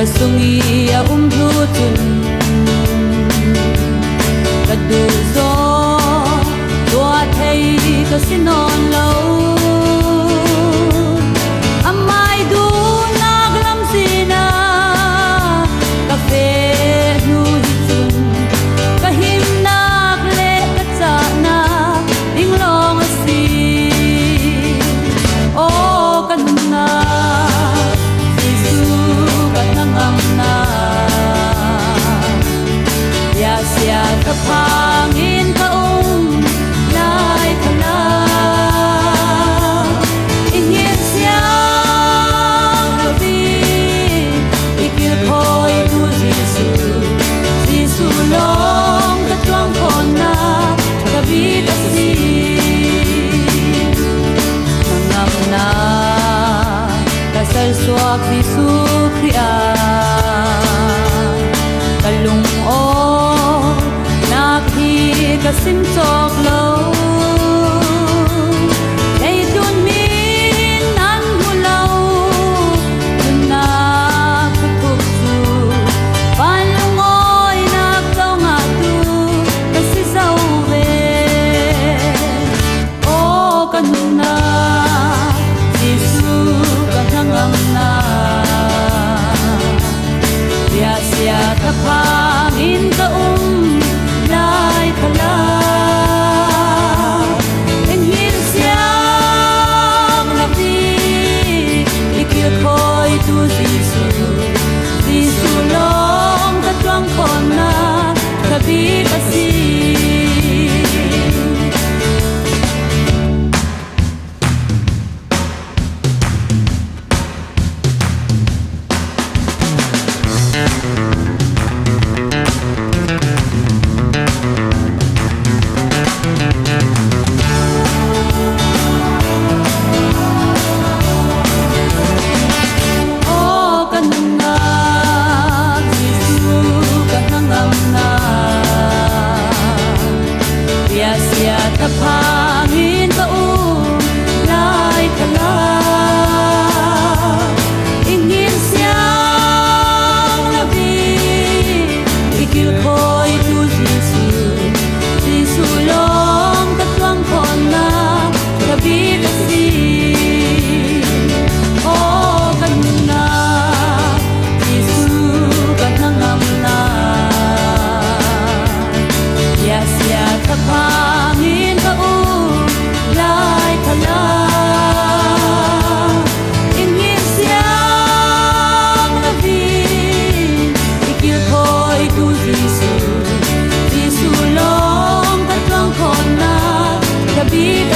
sungi a thu chun ka du zo tua thei ka sinon lo amai du nak lam sina ka fe nu hi chun ka him nak le ka cha na ding long a si o kan na Kapangin kaong lai kana ingin siyang labi ikil ko'y tu Gisu long katuang kona gabi kasi nangam na kasal suak Gisu kriya kalung o kasim chok lo ei tun min an hulo tun na phuthuk su pan lungoi na to nga tu kasi sau ve o kan na Gisu ka thangam na ya sia ka pangin ka lai khala en hin siang la vi ikil khoi tu Gisu long ka twang khona ka bi ka si kapangin kaong lai khala ingin siyang labi ikil ko'y tu Gisu long katuang kona gabi kasi o kanuna Gisu kanangam na ya kapangin lai khala ingin siyang labi ikil ko'y tu Gisu long katuang kona gabi